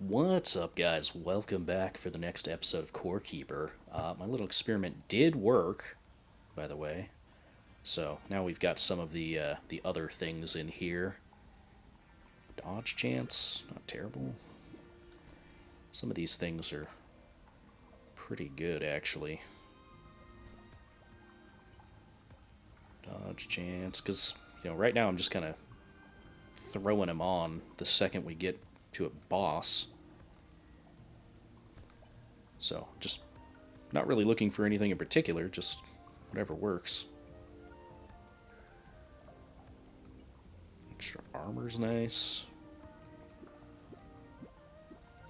What's up, guys? Welcome back for the next episode of Core Keeper. My little experiment did work, by the way. So now we've got some of the other things in here. Dodge chance, not terrible. Some of these things are pretty good, actually. Dodge chance, because right now I'm just kind of throwing them on the second we get to a boss. So just not really looking for anything in particular, just whatever works. Extra armor's nice.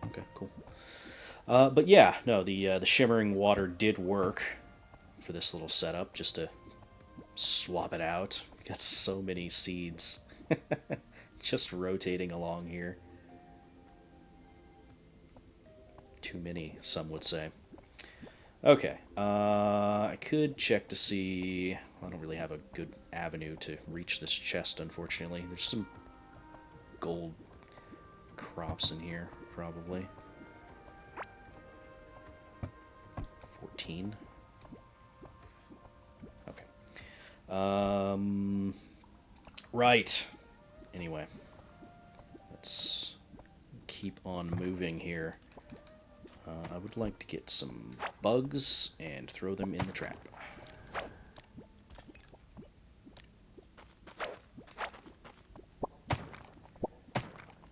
Okay, cool. But yeah, no, the shimmering water did work for this little setup, just to swap it out. We got so many seeds just rotating along here. Too many, some would say. Okay, I could check to see. I don't really have a good avenue to reach this chest, unfortunately. There's some gold crops in here, probably. 14. Okay. Right. Anyway, let's keep on moving here. I would like to get some bugs and throw them in the trap.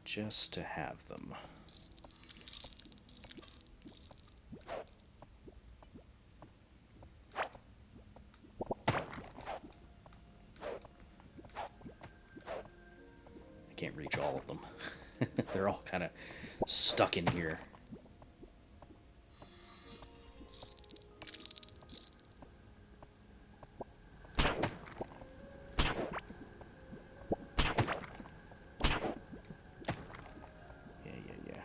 Just to have them. I can't reach all of them. They're all kind of stuck in here. Yeah.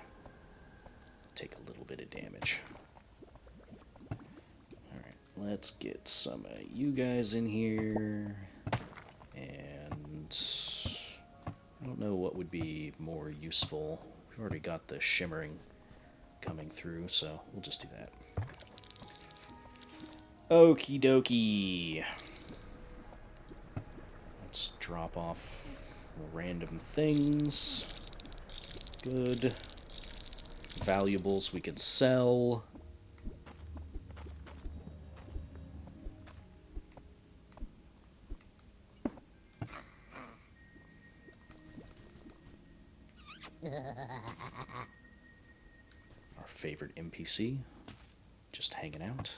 Take a little bit of damage. Alright, let's get some of you guys in here. And I don't know what would be more useful. We've already got the shimmering coming through, so we'll just do that. Okie dokie. Let's drop off random things. Good. Valuables we could sell. Our favorite NPC, just hanging out.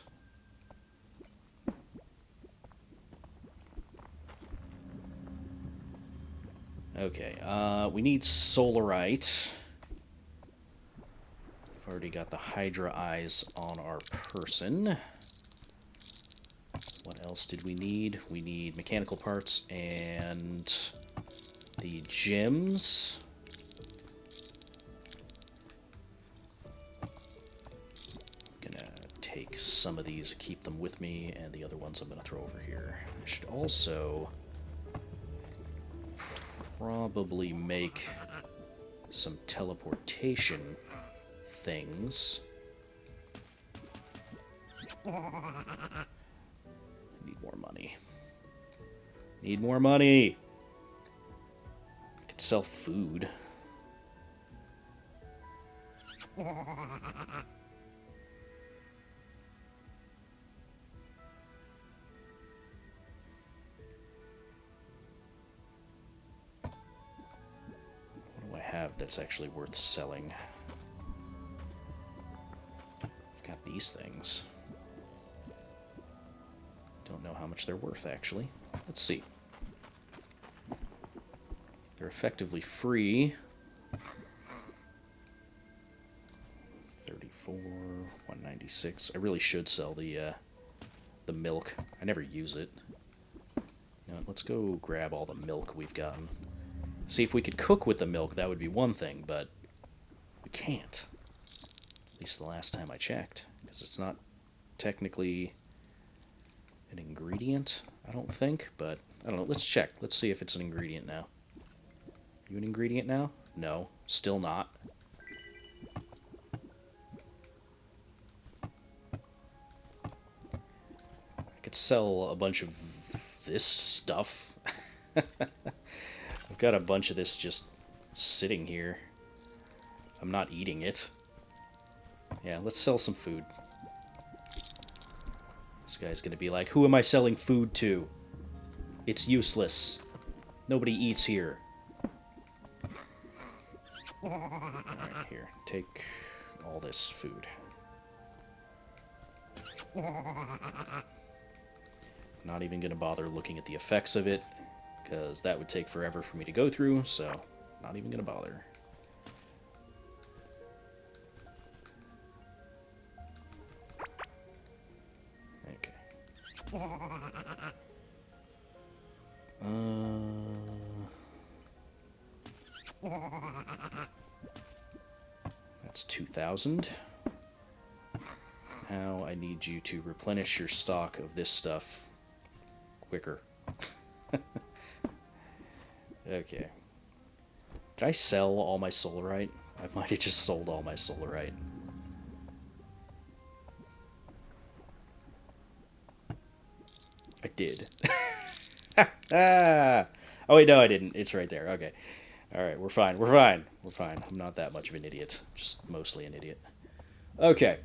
Okay, we need solarite. We've already got the Hydra eyes on our person. What else did we need? We need mechanical parts and the gems. I'm gonna take some of these, keep them with me, and the other ones I'm gonna throw over here. I should also probably make some teleportation things. Need more money. Need more money! I could sell food. Have that's actually worth selling. I've got these things. Don't know how much they're worth, actually. Let's see. They're effectively free. 34, 196. I really should sell the milk. I never use it. You know, let's go grab all the milk we've gotten. See, if we could cook with the milk, that would be one thing, but we can't. At least the last time I checked, because it's not technically an ingredient, I don't think, but I don't know. Let's check. Let's see if it's an ingredient now. Are you an ingredient now? No, still not. Let's sell a bunch of this stuff. I've got a bunch of this just sitting here. I'm not eating it. Yeah, let's sell some food. This guy's gonna be like, who am I selling food to? It's useless. Nobody eats here. Alright, here. Take all this food. Not even gonna bother looking at the effects of it, because that would take forever for me to go through, so not even gonna bother. Okay. That's 2,000. Now I need you to replenish your stock of this stuff quicker. Okay. Did I sell all my solarite? I might have just sold all my solarite. I did. Ah! Oh wait, no I didn't. It's right there. Okay. Alright, we're fine. We're fine. We're fine. I'm not that much of an idiot. Just mostly an idiot. Okay.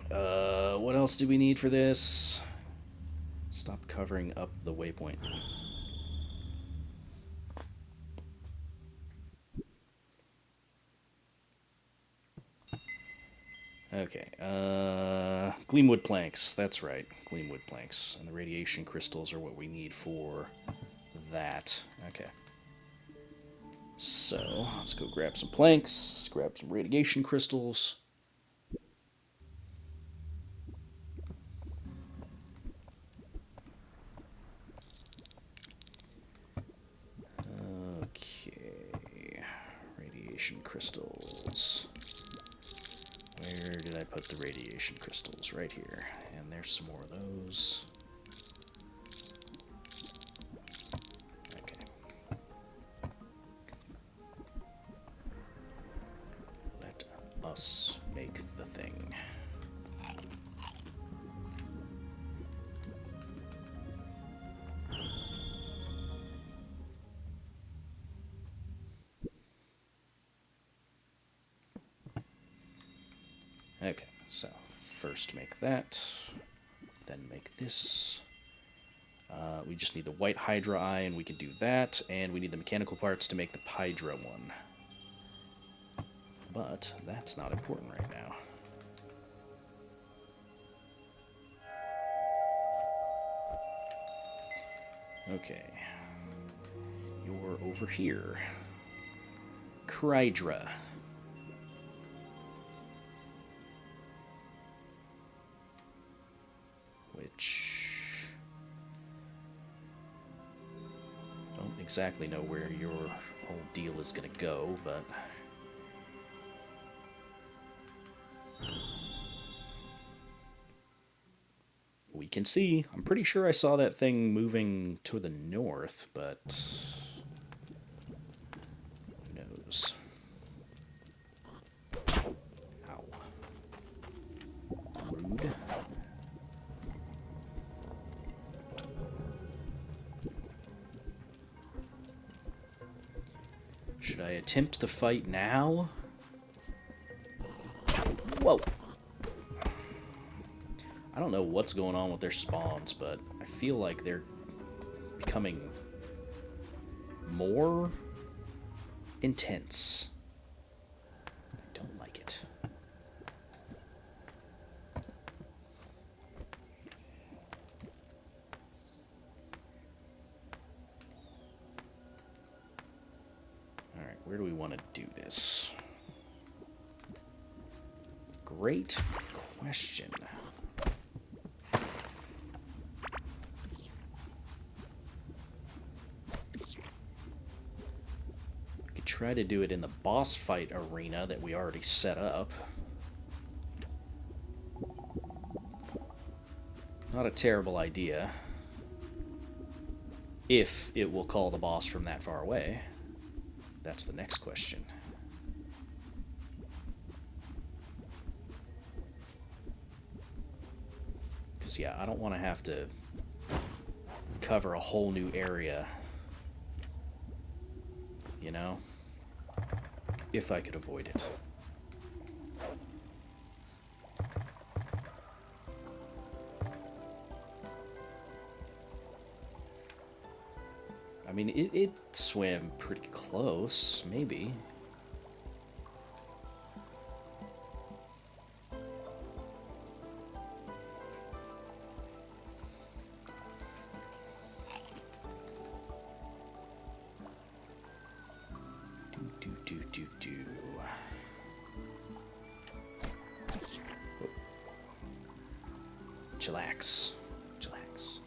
What else do we need for this? Stop covering up the waypoint. Okay, gleamwood planks, that's right, gleamwood planks. And the radiation crystals are what we need for that. Okay. So, let's go grab some planks, grab some radiation crystals. Okay, radiation crystals. Where did I put the radiation crystals? Right here. And there's some more of those. Okay. Let us make the thing. Okay, so first make that, then make this. We just need the white Hydra eye, and we can do that, and we need the mechanical parts to make the Hydra one. But that's not important right now. Okay. You're over here. Crydra. Which... don't exactly know where your whole deal is gonna go, but... we can see. I'm pretty sure I saw that thing moving to the north, but... who knows? Ow. Rude. Should I attempt the fight now? Whoa! I don't know what's going on with their spawns, but I feel like they're becoming more intense. I don't like it. Alright, where do we want to do this? Great question. Try to do it in the boss fight arena that we already set up. Not a terrible idea. If it will call the boss from that far away. That's the next question. Because, yeah, I don't want to have to cover a whole new area. You know? If I could avoid it. I mean, it swam pretty close, maybe. Chillax. Chillax.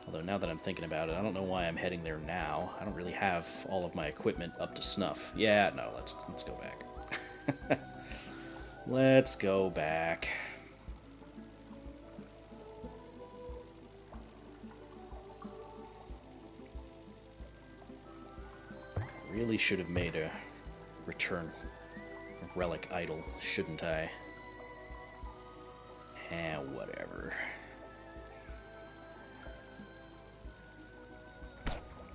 Although now that I'm thinking about it, I don't know why I'm heading there now. I don't really have all of my equipment up to snuff. Yeah, no, let's go back. Let's go back. Really should have made a return relic idol, shouldn't I? Eh, whatever.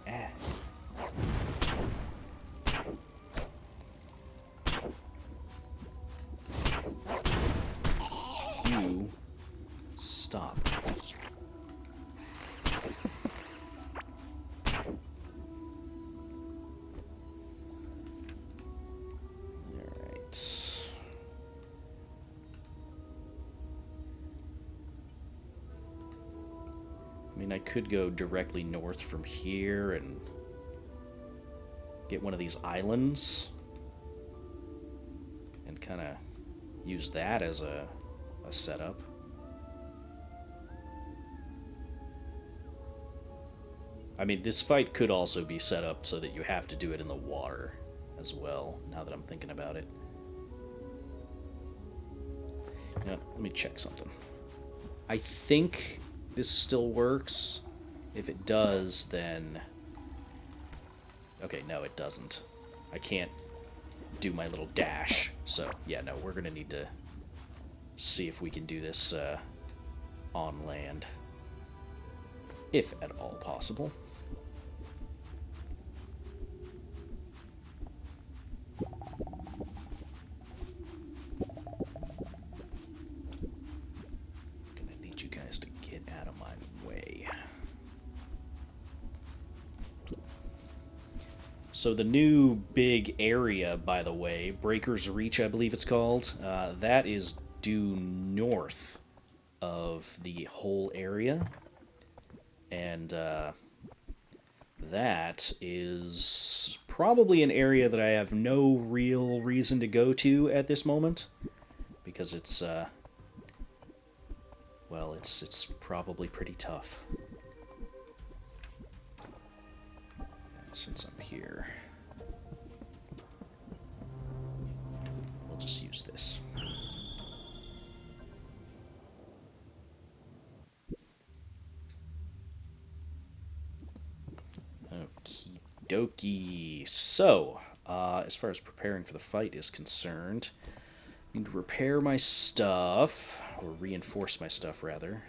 Ah. You stop. I mean, I could go directly north from here and get one of these islands and kind of use that as a setup. I mean, this fight could also be set up so that you have to do it in the water as well, now that I'm thinking about it. You know, let me check something. I think this still works. If it does, then... Okay, no, it doesn't. I can't do my little dash. So, yeah, no, we're going to need to see if we can do this on land. If at all possible. Gonna need you guys to get out of my way. So the new big area, by the way, Breaker's Reach, I believe it's called, that is due north of the whole area. And that is probably an area that I have no real reason to go to at this moment. Because it's, well, it's probably pretty tough. Since I'm here, we'll just use this. Okie dokie. So, as far as preparing for the fight is concerned, I need to repair my stuff, or reinforce my stuff, rather.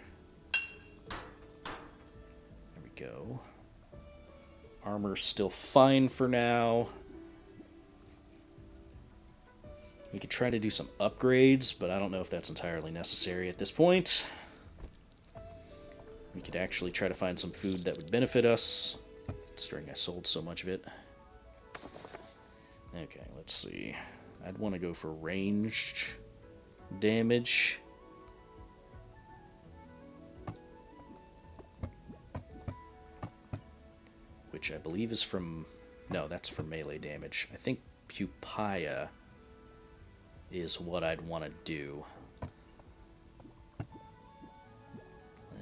There we go. Armor's still fine for now. We could try to do some upgrades, but I don't know if that's entirely necessary at this point. We could actually try to find some food that would benefit us, considering I sold so much of it. Okay, let's see. I'd want to go for ranged damage. Which I believe is from... No, that's for melee damage. I think Pupaya is what I'd want to do.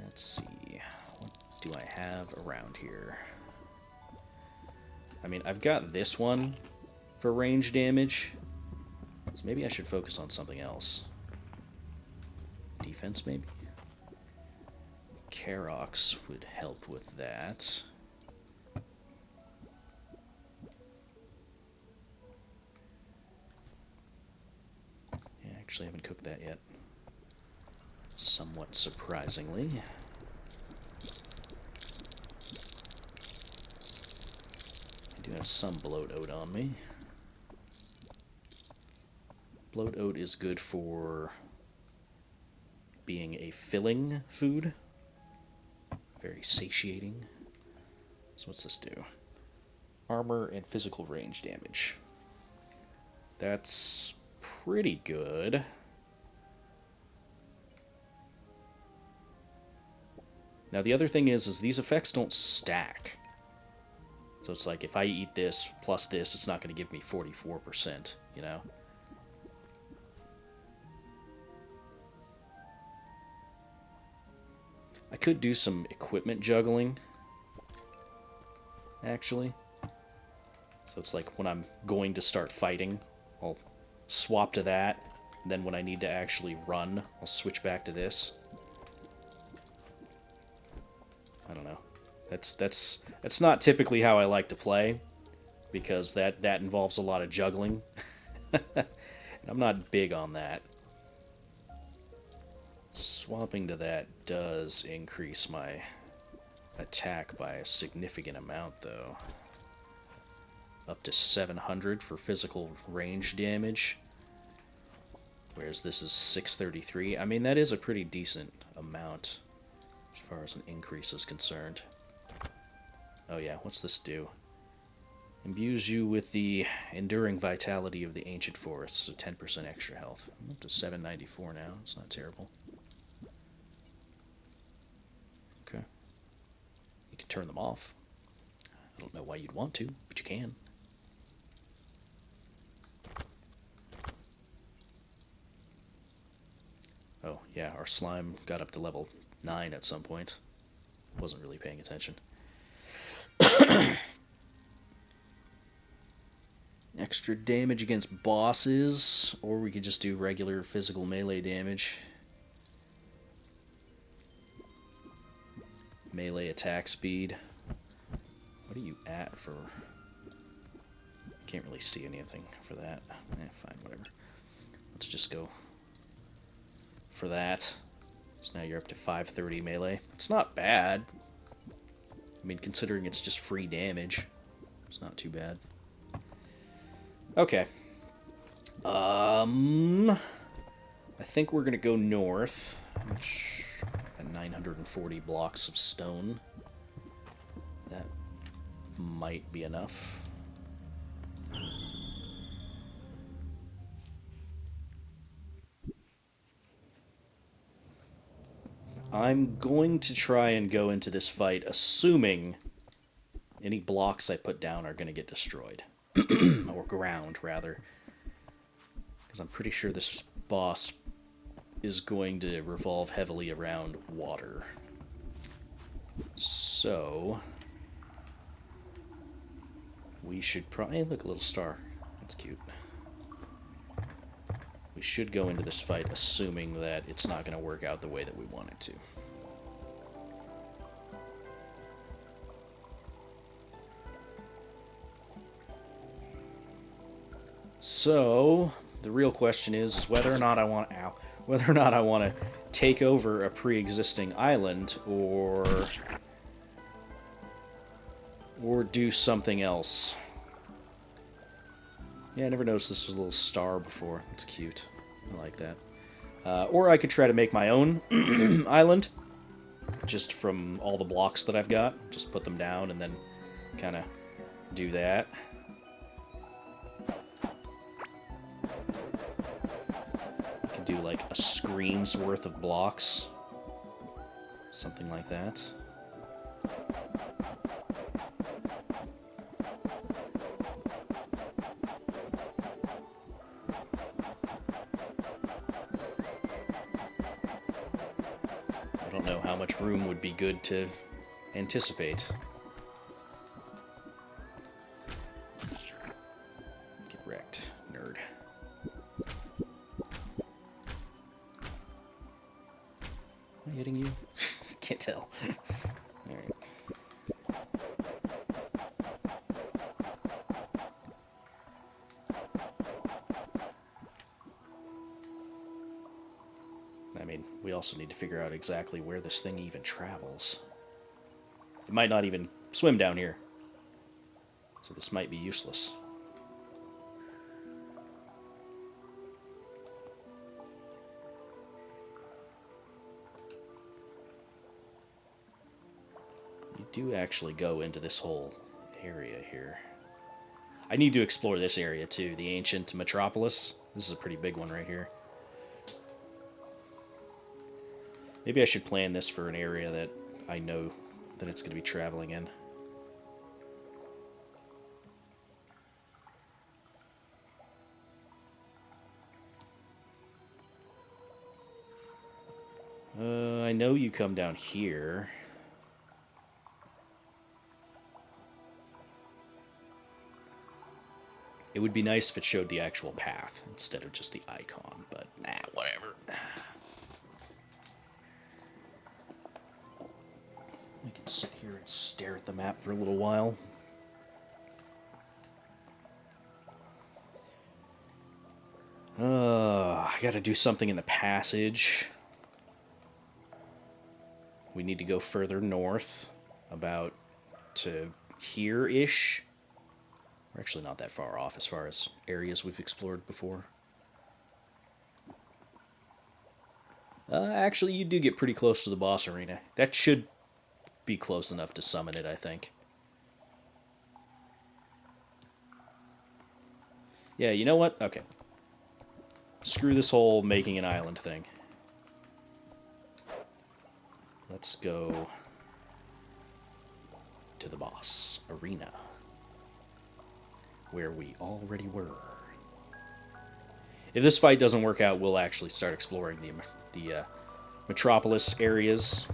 Let's see. What do I have around here? I mean, I've got this one for range damage. So maybe I should focus on something else. Defense, maybe? Karox would help with that. Actually, I haven't cooked that yet. Somewhat surprisingly. I do have some bloat oat on me. Bloat oat is good for being a filling food. Very satiating. So what's this do? Armor and physical range damage. That's pretty good. Now the other thing is these effects don't stack. So it's like if I eat this plus this, it's not going to give me 44%, you know? I could do some equipment juggling, actually. So it's like when I'm going to start fighting, I'll swap to that. And then when I need to actually run, I'll switch back to this. I don't know. That's not typically how I like to play, because that involves a lot of juggling. And I'm not big on that. Swapping to that does increase my attack by a significant amount, though. Up to 700 for physical range damage, whereas this is 633. I mean, that is a pretty decent amount as far as an increase is concerned. Oh yeah, what's this do? Imbues you with the enduring vitality of the ancient forests, so 10% extra health. I'm up to 794 now, it's not terrible. Okay. You can turn them off. I don't know why you'd want to, but you can. Oh, yeah, our slime got up to level 9 at some point. Wasn't really paying attention. Extra damage against bosses, or we could just do regular physical melee damage. Melee attack speed. What are you at for... Can't really see anything for that. Fine, whatever. Let's just go for that. So now you're up to 530 melee. It's not bad. I mean, considering it's just free damage, it's not too bad. Okay. I think we're gonna go north. Which, at 940 blocks of stone. That might be enough. I'm going to try and go into this fight assuming any blocks I put down are going to get destroyed. Or ground, rather. Because I'm pretty sure this boss is going to revolve heavily around water. So... we should probably... look, a little star. That's cute. We should go into this fight assuming that it's not going to work out the way that we want it to. So, the real question is whether or not I want to take over a pre-existing island or do something else. Yeah, I never noticed this was a little star before. It's cute. I like that. Or I could try to make my own island, just from all the blocks that I've got. Just put them down and then kind of do that. I could do like a screen's worth of blocks. Something like that. I don't know how much room would be good to anticipate. Get wrecked, nerd. Am I hitting you? Can't tell. Alright. also need to figure out exactly where this thing even travels. It might not even swim down here, so this might be useless. You do actually go into this whole area here. I need to explore this area too, the ancient metropolis. This is a pretty big one right here. Maybe I should plan this for an area that I know that it's going to be traveling in. I know you come down here. It would be nice if it showed the actual path instead of just the icon, but nah, whatever. I can sit here and stare at the map for a little while. I gotta do something in the passage. We need to go further north, about to here-ish. We're actually not that far off as far as areas we've explored before. Actually, you do get pretty close to the boss arena. That should be close enough to summon it, I think. Yeah, you know what? Okay. Screw this whole making an island thing. Let's go to the boss arena, where we already were. If this fight doesn't work out, we'll actually start exploring the metropolis areas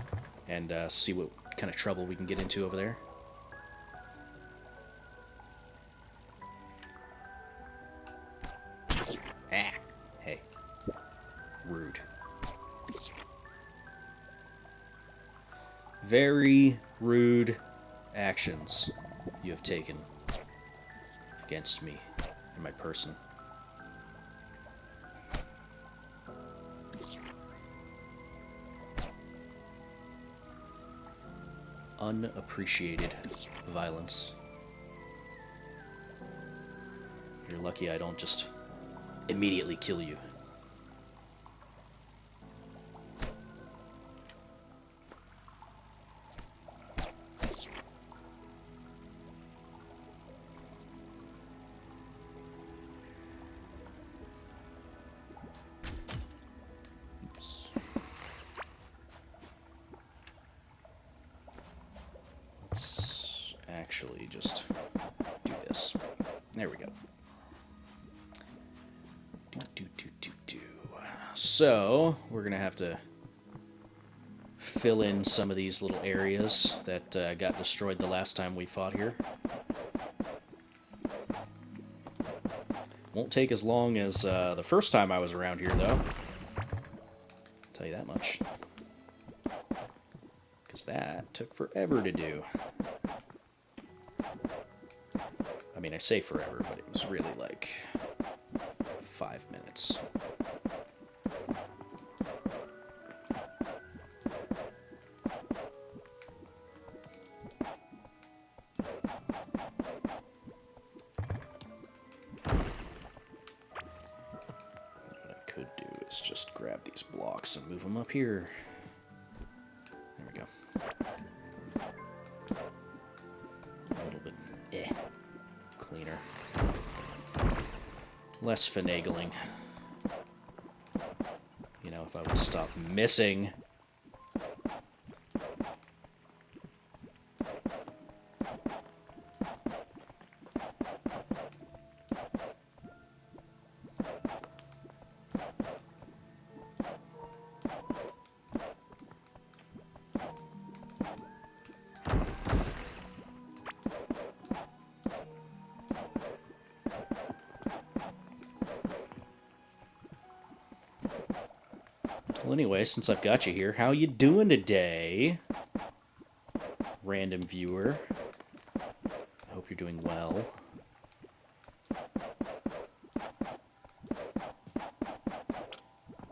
and see what kind of trouble we can get into over there. Ah, hey, rude. Very rude actions you have taken against me and my person. Unappreciated violence. You're lucky I don't just immediately kill you. Oops. Let's actually just do this. There we go. So, we're going to have to fill in some of these little areas that got destroyed the last time we fought here. Won't take as long as the first time I was around here, though. I'll tell you that much. Because that took forever to do. I mean, I say forever, but it was really like 5 minutes. Just grab these blocks and move them up here. There we go. A little bit cleaner. Less finagling. You know, if I would stop missing. Well, anyway, since I've got you here, how you doing today, random viewer? I hope you're doing well.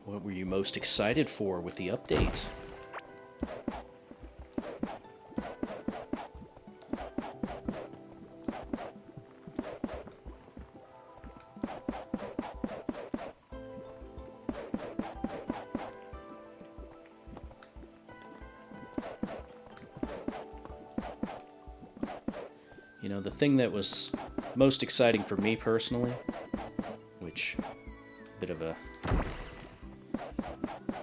What were were you most excited for with the update? You know, the thing that was most exciting for me personally, which, a bit of a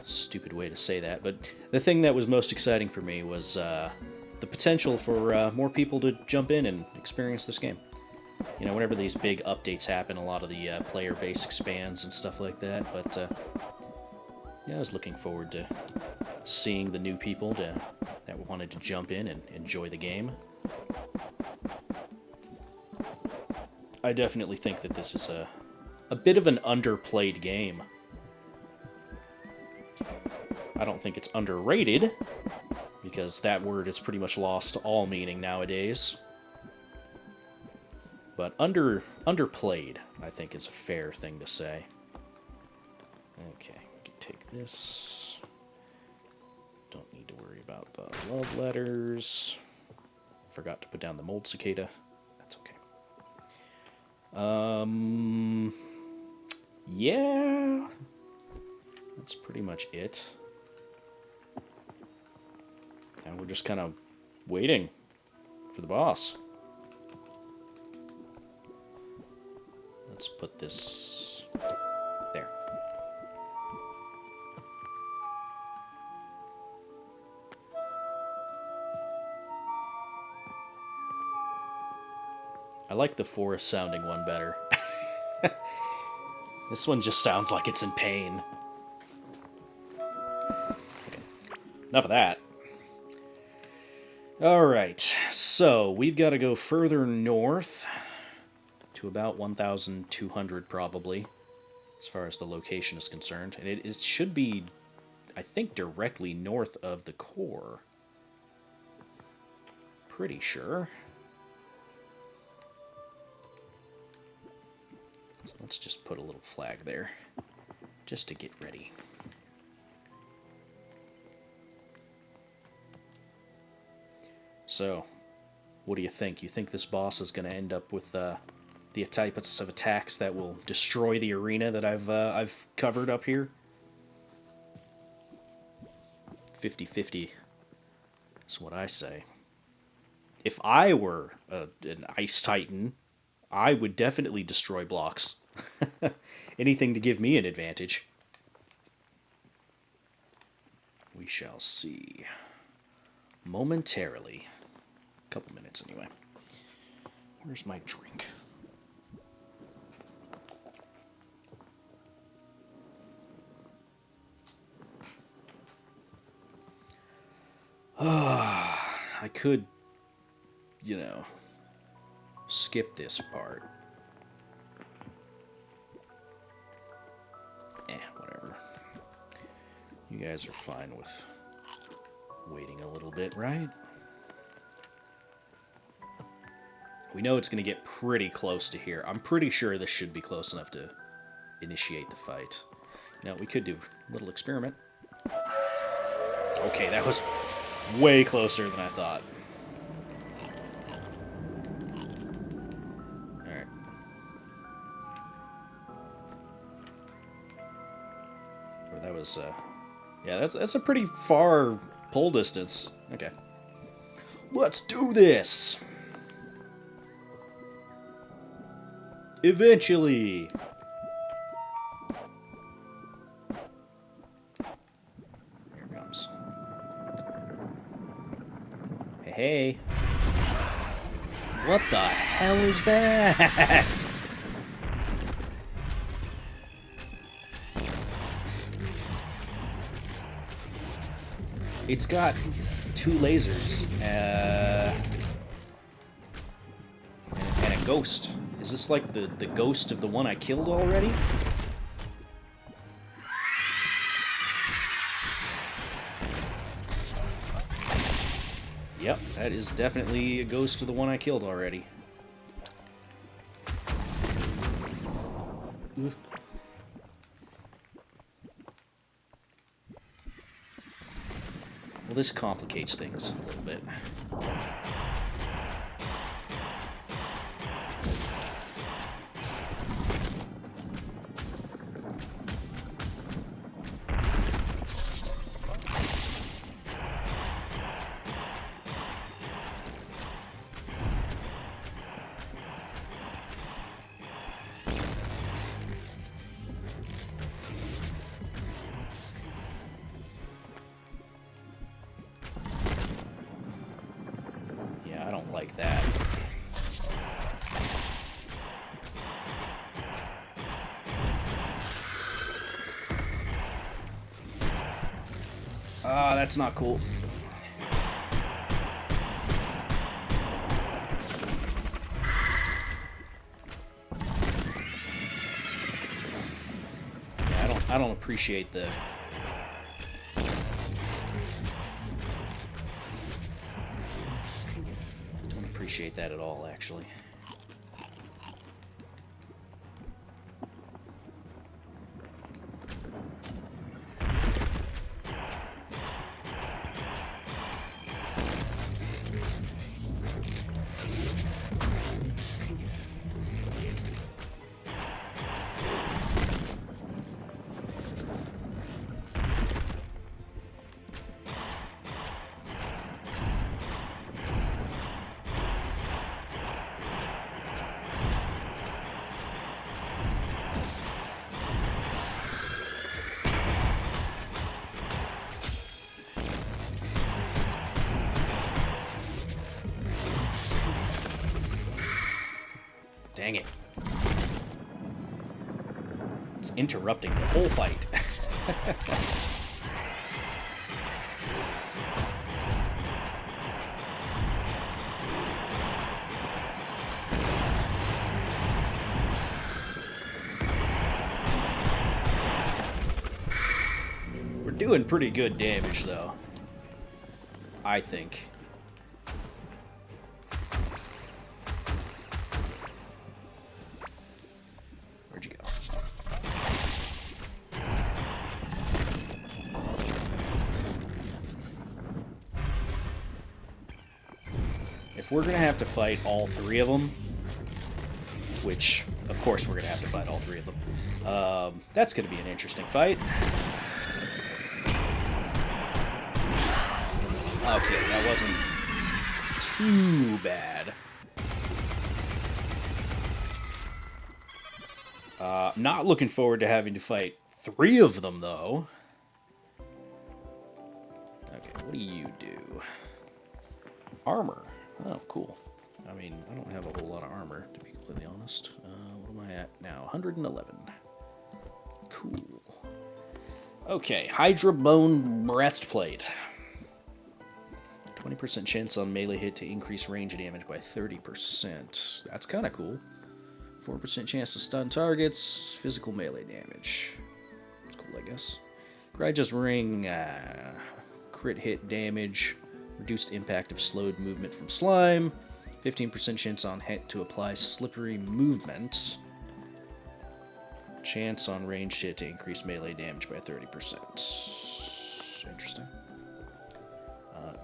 stupid way to say that, but the thing that was most exciting for me was the potential for more people to jump in and experience this game. You know, whenever these big updates happen, a lot of the player base expands and stuff like that, but yeah, I was looking forward to seeing the new people that wanted to jump in and enjoy the game. I definitely think that this is a bit of an underplayed game. I don't think it's underrated, because that word is pretty much lost all meaning nowadays. But underplayed, I think, is a fair thing to say. Okay, we can take this. Don't need to worry about the love letters. Forgot to put down the mold cicada. That's okay. Yeah, that's pretty much it. And we're just kind of waiting for the boss. Let's put this there. I like the forest sounding one better. This one just sounds like it's in pain. Okay. Enough of that. Alright, so we've got to go further north to about 1,200 probably, as far as the location is concerned. And it should be, I think, directly north of the core. Pretty sure. So let's just put a little flag there, just to get ready. So, what do you think? You think this boss is going to end up with the types of attacks that will destroy the arena that I've covered up here? 50-50 is what I say. If I were an ice titan, I would definitely destroy blocks. Anything to give me an advantage. We shall see. Momentarily. A couple minutes anyway. Where's my drink? I could, you know, skip this part. Whatever. You guys are fine with waiting a little bit, right? We know it's going to get pretty close to here. I'm pretty sure this should be close enough to initiate the fight. Now, we could do a little experiment. Okay, that was way closer than I thought. Alright. Well, that was, yeah, that's a pretty far pull distance. Okay. Let's do this! Eventually! Here it comes. Hey. What the hell is that? It's got 2 lasers, and a ghost. Is this like the ghost of the one I killed already? Yep, that is definitely a ghost of the one I killed already. Oof. Well, this complicates things a little bit. I don't like that. Ah, that's not cool. Yeah, I don't appreciate the appreciate that at all, actually. Dang it. It's interrupting the whole fight. We're doing pretty good damage, though. I think. Where'd you go? If we're gonna have to fight all three of them, which, of course, we're gonna have to fight all three of them, that's gonna be an interesting fight. Okay, that wasn't too bad. Not looking forward to having to fight three of them, though. Okay, what do you do? Armor. Oh, cool. I mean, I don't have a whole lot of armor, to be completely honest. What am I at now? 111. Cool. Okay, Hydra Bone Breastplate. 20% chance on melee hit to increase range damage by 30%. That's kind of cool. 4% chance to stun targets. Physical melee damage. That's cool, I guess. Crydra's Ring. Crit hit damage. Reduced impact of slowed movement from slime. 15% chance on hit to apply slippery movement. Chance on ranged hit to increase melee damage by 30%. Interesting.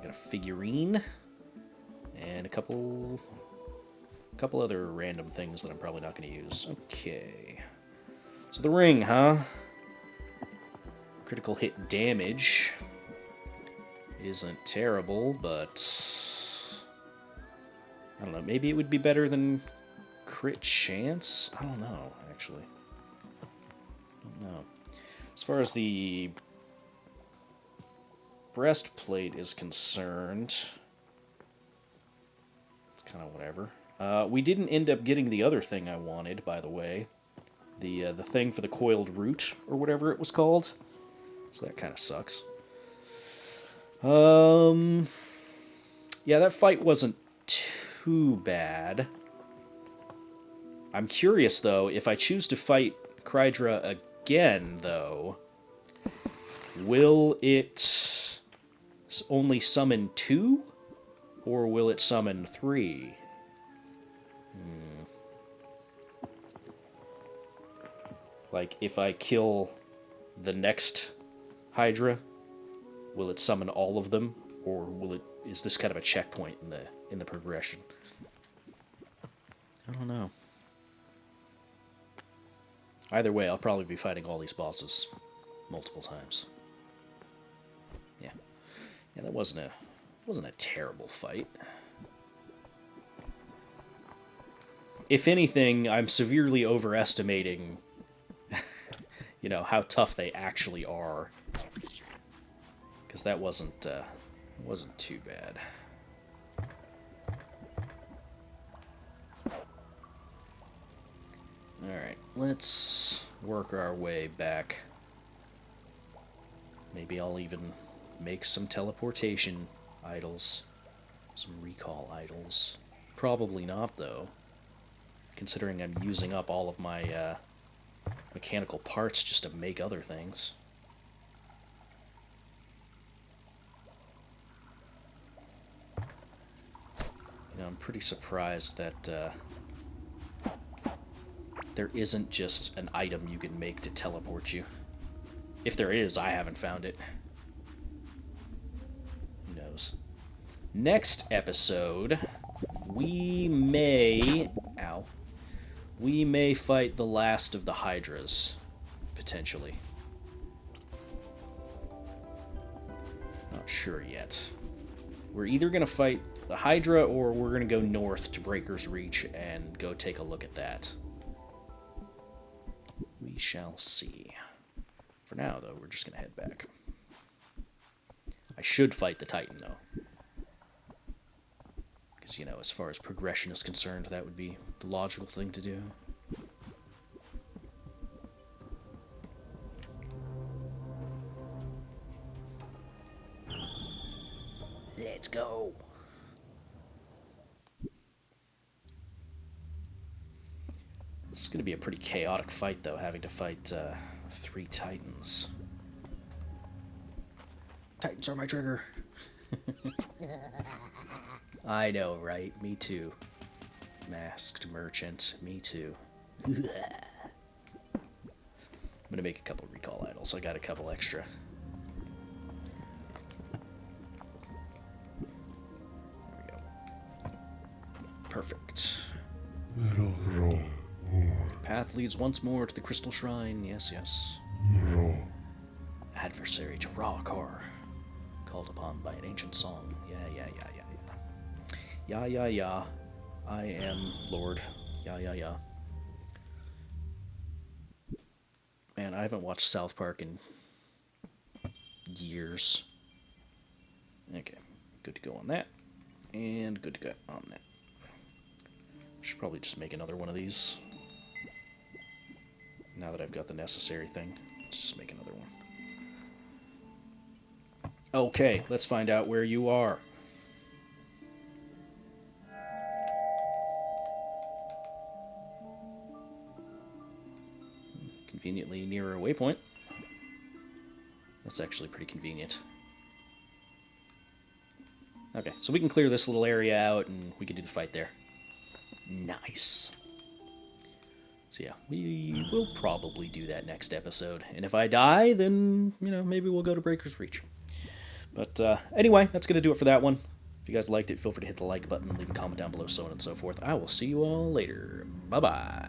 Got a figurine. And a couple other random things that I'm probably not going to use. Okay. So the ring, huh? Critical hit damage isn't terrible, but I don't know. Maybe it would be better than crit chance? I don't know, actually. I don't know. As far as the breastplate is concerned, it's kind of whatever. We didn't end up getting the other thing I wanted, by the way. The thing for the coiled root, or whatever it was called. So that kind of sucks. Yeah, that fight wasn't too bad. I'm curious, though, if I choose to fight Crydra again, though, will it only summon 2? Or will it summon 3? Like, if I kill the next Hydra, will it summon all of them? Or is this kind of a checkpoint in the progression? I don't know. Either way, I'll probably be fighting all these bosses multiple times. Yeah. Yeah, that wasn't a terrible fight. If anything, I'm severely overestimating how tough they actually are. Because that wasn't too bad. Alright, let's work our way back. Maybe I'll even make some teleportation idols. Some recall idols. Probably not, though. Considering I'm using up all of my mechanical parts just to make other things. I'm pretty surprised that there isn't just an item you can make to teleport you. If there is, I haven't found it. Who knows? Next episode, we may fight the last of the Hydras, potentially. Not sure yet. We're either going to fight the Hydra or we're going to go north to Breaker's Reach and go take a look at that. We shall see. For now, though, we're just going to head back. I should fight the Titan, though. Because, as far as progression is concerned, that would be the logical thing to do. Let's go! This is going to be a pretty chaotic fight, though, having to fight 3 Titans. Titans are my trigger! I know, right? Me too. Masked merchant. Me too. I'm gonna make a couple recall idols. I got a couple extra. There we go. Perfect. Path leads once more to the Crystal Shrine. Yes, yes. Adversary to Ra-Kar. Called upon by an ancient song. Yeah. Yeah. I am Lord. Yeah. Man, I haven't watched South Park in years. Okay, good to go on that. And good to go on that. Should probably just make another one of these. Now that I've got the necessary thing, let's just make another one. Okay, let's find out where you are. Conveniently near a waypoint. That's actually pretty convenient. Okay, so we can clear this little area out and we can do the fight there. Nice. So yeah, we will probably do that next episode. And if I die, then, maybe we'll go to Breaker's Reach. But anyway, that's going to do it for that one. If you guys liked it, feel free to hit the like button, leave a comment down below, so on and so forth. I will see you all later. Bye-bye.